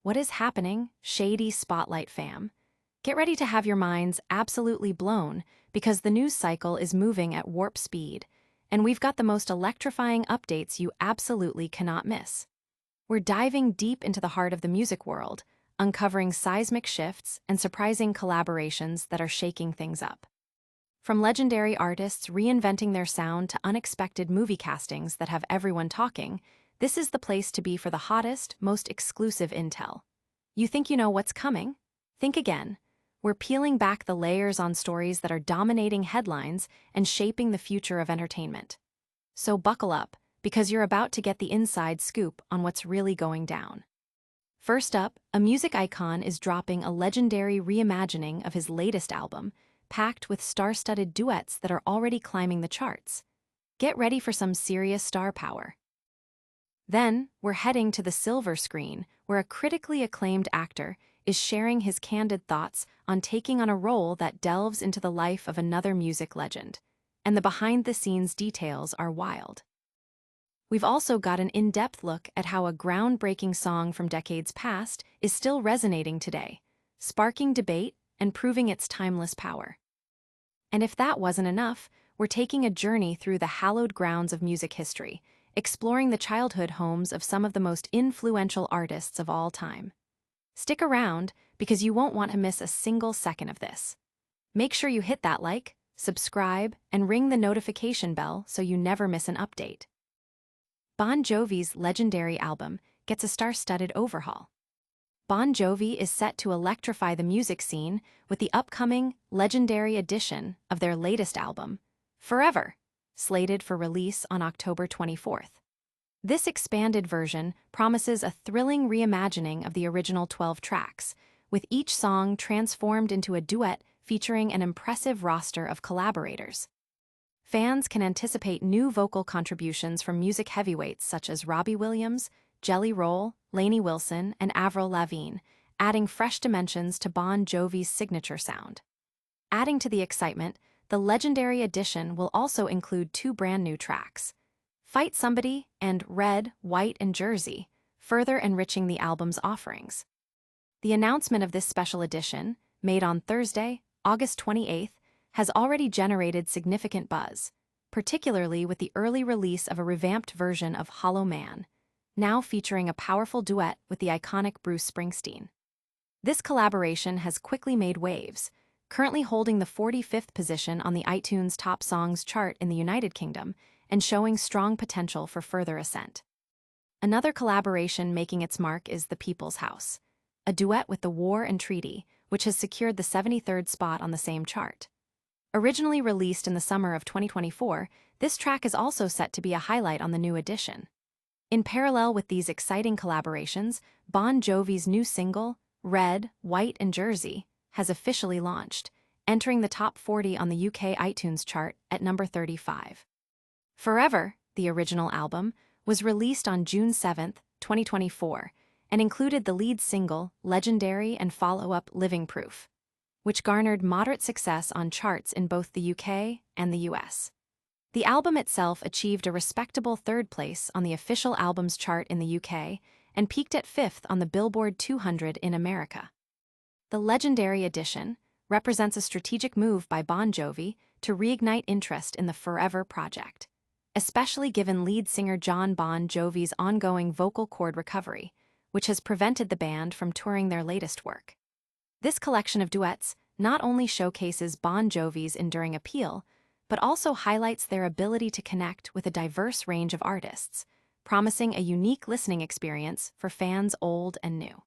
What is happening, Shady Spotlight fam? Get ready to have your minds absolutely blown because the news cycle is moving at warp speed, and we've got the most electrifying updates you absolutely cannot miss. We're diving deep into the heart of the music world, uncovering seismic shifts and surprising collaborations that are shaking things up. From legendary artists reinventing their sound to unexpected movie castings that have everyone talking, this is the place to be for the hottest, most exclusive intel. You think you know what's coming? Think again. We're peeling back the layers on stories that are dominating headlines and shaping the future of entertainment. So buckle up, because you're about to get the inside scoop on what's really going down. First up, a music icon is dropping a legendary reimagining of his latest album, packed with star-studded duets that are already climbing the charts. Get ready for some serious star power. Then, we're heading to the silver screen, where a critically acclaimed actor is sharing his candid thoughts on taking on a role that delves into the life of another music legend. And the behind-the-scenes details are wild. We've also got an in-depth look at how a groundbreaking song from decades past is still resonating today, sparking debate and proving its timeless power. And if that wasn't enough, we're taking a journey through the hallowed grounds of music history, exploring the childhood homes of some of the most influential artists of all time. Stick around, because you won't want to miss a single second of this. Make sure you hit that like, subscribe, and ring the notification bell so you never miss an update. Bon Jovi's legendary album gets a star-studded overhaul. Bon Jovi is set to electrify the music scene with the upcoming legendary edition of their latest album, Forever, slated for release on October 24th. This expanded version promises a thrilling reimagining of the original 12 tracks, with each song transformed into a duet featuring an impressive roster of collaborators. Fans can anticipate new vocal contributions from music heavyweights such as Robbie Williams, Jelly Roll, Lainey Wilson, and Avril Lavigne, adding fresh dimensions to Bon Jovi's signature sound. Adding to the excitement, the legendary edition will also include two brand new tracks, Fight Somebody and Red, White, and Jersey, further enriching the album's offerings. The announcement of this special edition, made on Thursday, August 28th, has already generated significant buzz, particularly with the early release of a revamped version of Hollow Man, now featuring a powerful duet with the iconic Bruce Springsteen. This collaboration has quickly made waves, currently holding the 45th position on the iTunes Top Songs chart in the United Kingdom and showing strong potential for further ascent. Another collaboration making its mark is The People's House, a duet with The War and Treaty, which has secured the 73rd spot on the same chart. Originally released in the summer of 2024, this track is also set to be a highlight on the new edition. In parallel with these exciting collaborations, Bon Jovi's new single, Red, White, and Jersey, has officially launched, entering the top 40 on the UK iTunes chart at number 35. Forever, the original album, was released on June 7, 2024, and included the lead single, Legendary, and follow-up Living Proof, which garnered moderate success on charts in both the UK and the US. The album itself achieved a respectable third place on the official albums chart in the UK and peaked at 5th on the Billboard 200 in America. The legendary edition represents a strategic move by Bon Jovi to reignite interest in the Forever project, especially given lead singer Jon Bon Jovi's ongoing vocal cord recovery, which has prevented the band from touring their latest work. This collection of duets not only showcases Bon Jovi's enduring appeal, but also highlights their ability to connect with a diverse range of artists, promising a unique listening experience for fans old and new.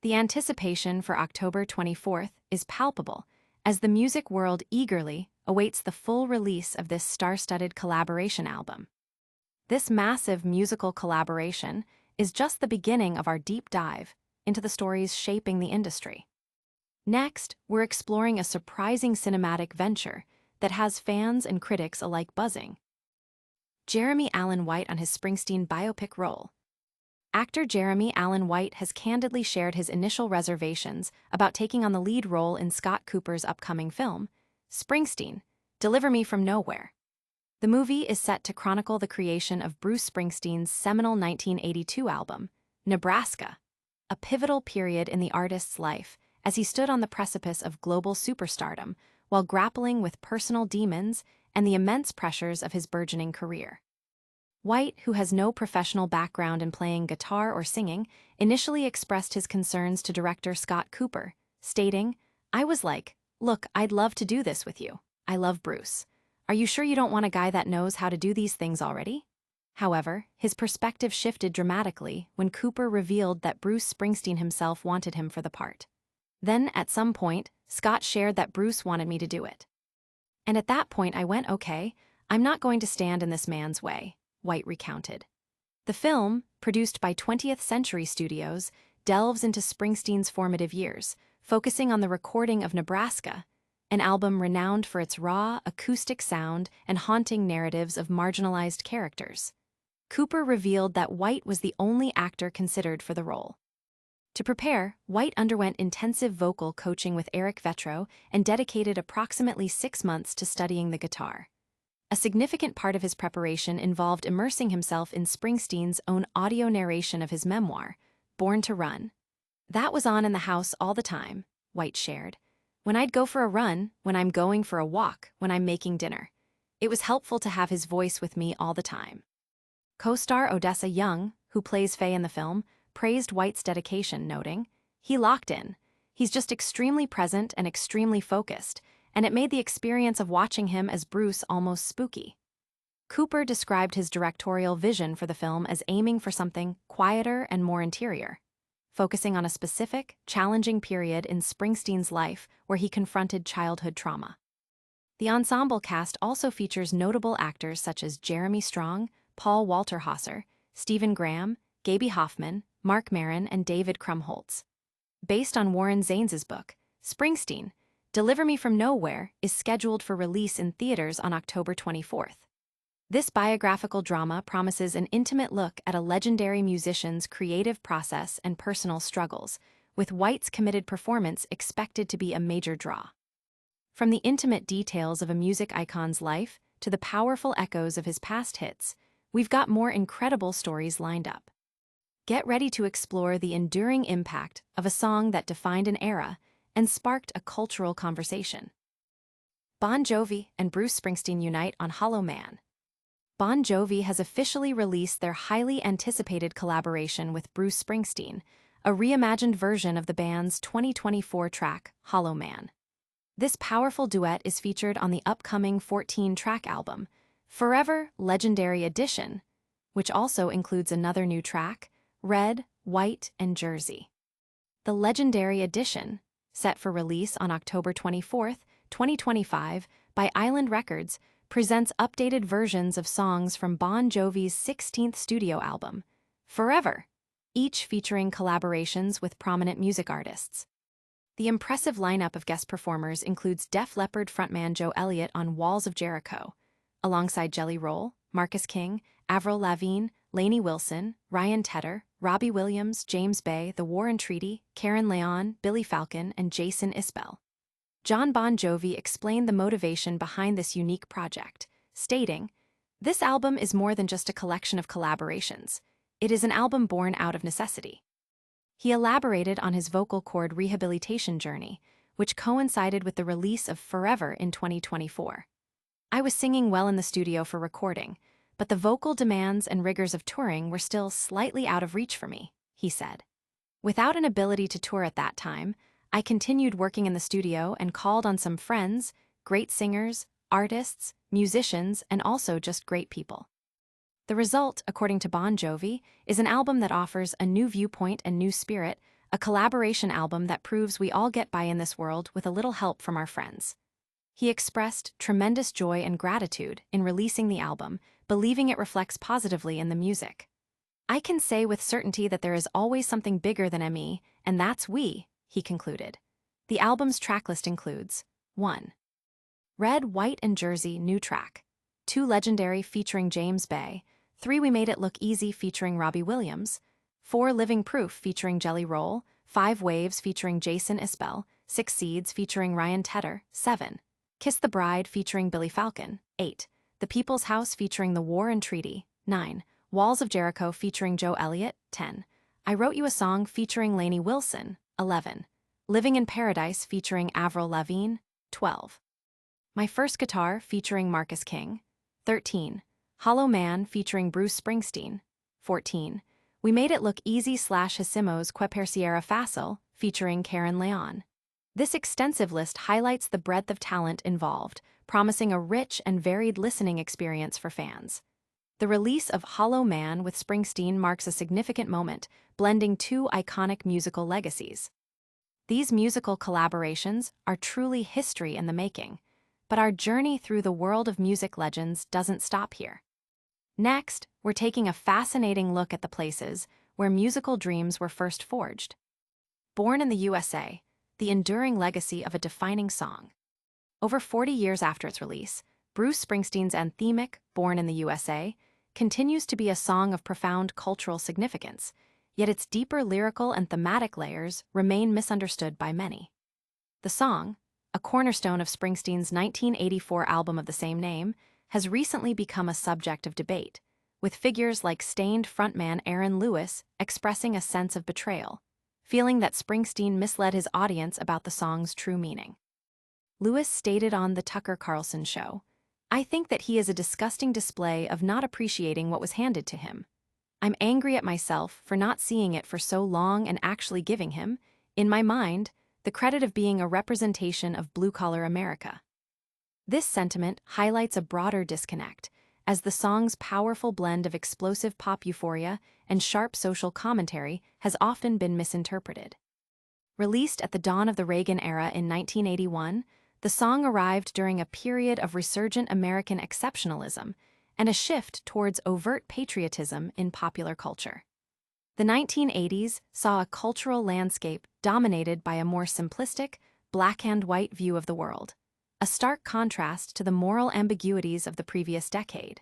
The anticipation for October 24th is palpable, as the music world eagerly awaits the full release of this star-studded collaboration album. This massive musical collaboration is just the beginning of our deep dive into the stories shaping the industry. Next, we're exploring a surprising cinematic venture that has fans and critics alike buzzing. Jeremy Allen White on his Springsteen biopic role. Actor Jeremy Allen White has candidly shared his initial reservations about taking on the lead role in Scott Cooper's upcoming film, Springsteen, Deliver Me From Nowhere. The movie is set to chronicle the creation of Bruce Springsteen's seminal 1982 album, Nebraska, a pivotal period in the artist's life as he stood on the precipice of global superstardom while grappling with personal demons and the immense pressures of his burgeoning career. White, who has no professional background in playing guitar or singing, initially expressed his concerns to director Scott Cooper, stating, "I was like, look, I'd love to do this with you. I love Bruce. Are you sure you don't want a guy that knows how to do these things already?" However, his perspective shifted dramatically when Cooper revealed that Bruce Springsteen himself wanted him for the part. Then, at some point, Scott shared that Bruce wanted me to do it. And at that point I went, okay, I'm not going to stand in this man's way, White recounted. The film, produced by 20th Century Studios, delves into Springsteen's formative years, focusing on the recording of Nebraska, an album renowned for its raw, acoustic sound and haunting narratives of marginalized characters. Cooper revealed that White was the only actor considered for the role. To prepare, White underwent intensive vocal coaching with Eric Vetro and dedicated approximately 6 months to studying the guitar. A significant part of his preparation involved immersing himself in Springsteen's own audio narration of his memoir, Born to Run. "That was on in the house all the time," White shared. "When I'd go for a run, when I'm going for a walk, when I'm making dinner. It was helpful to have his voice with me all the time." Co-star Odessa Young, who plays Faye in the film, praised White's dedication, noting, "He locked in. He's just extremely present and extremely focused, and it made the experience of watching him as Bruce almost spooky." Cooper described his directorial vision for the film as aiming for something quieter and more interior, focusing on a specific, challenging period in Springsteen's life where he confronted childhood trauma. The ensemble cast also features notable actors such as Jeremy Strong, Paul Walter Hauser, Stephen Graham, Gaby Hoffman, Mark Maron, and David Krumholtz. Based on Warren Zanes's book, Springsteen, Deliver Me From Nowhere is scheduled for release in theaters on October 24th. This biographical drama promises an intimate look at a legendary musician's creative process and personal struggles, with White's committed performance expected to be a major draw. From the intimate details of a music icon's life to the powerful echoes of his past hits, we've got more incredible stories lined up. Get ready to explore the enduring impact of a song that defined an era and sparked a cultural conversation. Bon Jovi and Bruce Springsteen unite on Hollow Man. Bon Jovi has officially released their highly anticipated collaboration with Bruce Springsteen, a reimagined version of the band's 2024 track, Hollow Man. This powerful duet is featured on the upcoming 14-track album, Forever Legendary Edition, which also includes another new track, Red, White, and Jersey. The Legendary Edition, set for release on October 24th, 2025, by Island Records, presents updated versions of songs from Bon Jovi's 16th studio album, Forever, each featuring collaborations with prominent music artists. The impressive lineup of guest performers includes Def Leppard frontman Joe Elliott on Walls of Jericho, alongside Jelly Roll, Marcus King, Avril Lavigne, Lainey Wilson, Ryan Tedder, Robbie Williams, James Bay, The War and Treaty, Karen Leon, Billy Falcon, and Jason Isbell. John Bon Jovi explained the motivation behind this unique project, stating, "This album is more than just a collection of collaborations. It is an album born out of necessity." He elaborated on his vocal cord rehabilitation journey, which coincided with the release of Forever in 2024. "I was singing well in the studio for recording, but the vocal demands and rigors of touring were still slightly out of reach for me," he said. "Without an ability to tour at that time, I continued working in the studio and called on some friends, great singers, artists, musicians, and also just great people." The result, according to Bon Jovi, is an album that offers a new viewpoint and new spirit, a collaboration album that proves we all get by in this world with a little help from our friends. He expressed tremendous joy and gratitude in releasing the album, believing it reflects positively in the music. "I can say with certainty that there is always something bigger than me, and that's we," he concluded. The album's tracklist includes 1. Red, White, and Jersey new track, 2 Legendary featuring James Bay, 3 We Made It Look Easy featuring Robbie Williams, 4 Living Proof featuring Jelly Roll, 5 Waves featuring Jason Isbell, 6 Seeds featuring Ryan Tedder, 7 Kiss the Bride featuring Billy Falcon, 8 The People's House featuring The War and Treaty, 9 Walls of Jericho featuring Joe Elliott, 10 I Wrote You a Song featuring Lainey Wilson, 11. Living in Paradise featuring Avril Lavigne, 12. My First Guitar featuring Marcus King, 13. Hollow Man featuring Bruce Springsteen, 14. We Made It Look Easy / Hicimos Que Pareciera Fácil featuring Karen Leon. This extensive list highlights the breadth of talent involved, promising a rich and varied listening experience for fans. The release of Hollow Man with Springsteen marks a significant moment, blending two iconic musical legacies. These musical collaborations are truly history in the making, but our journey through the world of music legends doesn't stop here. Next, we're taking a fascinating look at the places where musical dreams were first forged. Born in the USA, the enduring legacy of a defining song. Over 40 years after its release, Bruce Springsteen's anthemic Born in the USA continues to be a song of profound cultural significance, yet its deeper lyrical and thematic layers remain misunderstood by many. The song, a cornerstone of Springsteen's 1984 album of the same name, has recently become a subject of debate, with figures like Stained frontman Aaron Lewis expressing a sense of betrayal, feeling that Springsteen misled his audience about the song's true meaning. Lewis stated on The Tucker Carlson Show, "I think that he is a disgusting display of not appreciating what was handed to him. I'm angry at myself for not seeing it for so long and actually giving him, in my mind, the credit of being a representation of blue-collar America." This sentiment highlights a broader disconnect, as the song's powerful blend of explosive pop euphoria and sharp social commentary has often been misinterpreted. Released at the dawn of the Reagan era in 1981, the song arrived during a period of resurgent American exceptionalism and a shift towards overt patriotism in popular culture. The 1980s saw a cultural landscape dominated by a more simplistic, black-and-white view of the world, a stark contrast to the moral ambiguities of the previous decade.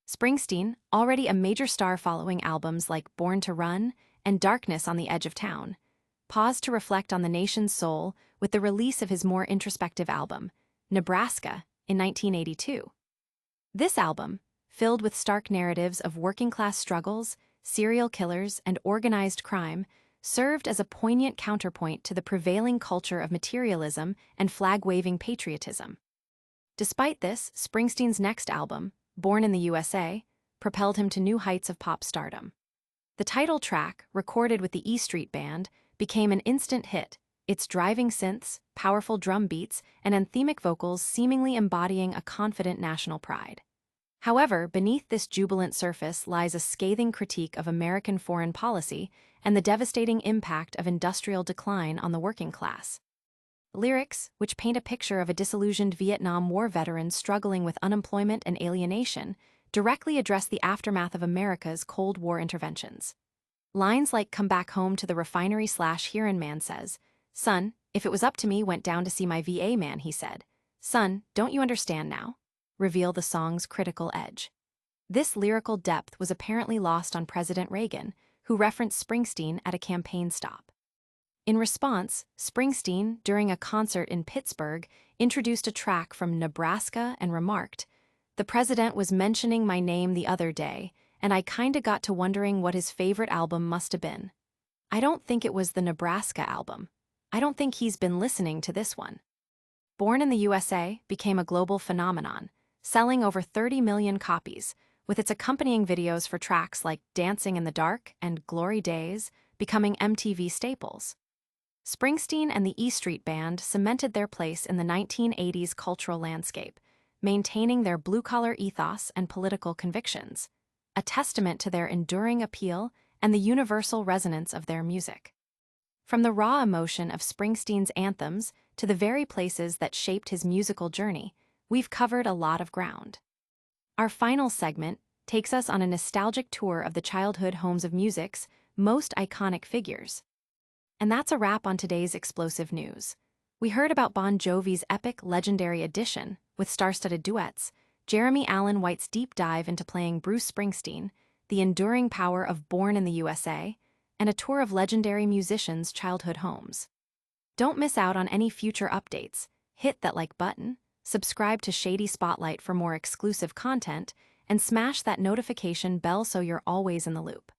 Springsteen, already a major star following albums like Born to Run and Darkness on the Edge of Town, paused to reflect on the nation's soul with the release of his more introspective album, Nebraska, in 1982. This album, filled with stark narratives of working-class struggles, serial killers, and organized crime, served as a poignant counterpoint to the prevailing culture of materialism and flag-waving patriotism. Despite this, Springsteen's next album, Born in the USA, propelled him to new heights of pop stardom. The title track, recorded with the E Street Band, became an instant hit, its driving synths, powerful drum beats, and anthemic vocals seemingly embodying a confident national pride. However, beneath this jubilant surface lies a scathing critique of American foreign policy and the devastating impact of industrial decline on the working class. Lyrics, which paint a picture of a disillusioned Vietnam War veteran struggling with unemployment and alienation, directly address the aftermath of America's Cold War interventions. Lines like "Come back home to the refinery" / "Herein man says, 'Son, if it was up to me, went down to see my VA man,' he said. 'Son, don't you understand now?' reveal the song's critical edge. This lyrical depth was apparently lost on President Reagan, who referenced Springsteen at a campaign stop. In response, Springsteen, during a concert in Pittsburgh, introduced a track from Nebraska and remarked, "The president was mentioning my name the other day, and I kinda got to wondering what his favorite album must have been. I don't think it was the Nebraska album. I don't think he's been listening to this one." Born in the USA became a global phenomenon, selling over 30 million copies, with its accompanying videos for tracks like Dancing in the Dark and Glory Days becoming MTV staples. Springsteen and the E Street Band cemented their place in the 1980s cultural landscape, maintaining their blue-collar ethos and political convictions, a testament to their enduring appeal and the universal resonance of their music. From the raw emotion of Springsteen's anthems to the very places that shaped his musical journey, we've covered a lot of ground. Our final segment takes us on a nostalgic tour of the childhood homes of music's most iconic figures. And that's a wrap on today's explosive news. We heard about Bon Jovi's epic legendary edition with star-studded duets, Jeremy Allen White's deep dive into playing Bruce Springsteen, the enduring power of Born in the USA, and a tour of legendary musicians' childhood homes. Don't miss out on any future updates. Hit that like button, subscribe to Shady Spotlight for more exclusive content, and smash that notification bell so you're always in the loop.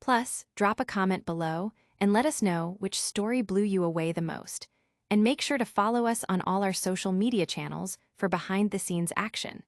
Plus, drop a comment below and let us know which story blew you away the most. And make sure to follow us on all our social media channels for behind-the-scenes action.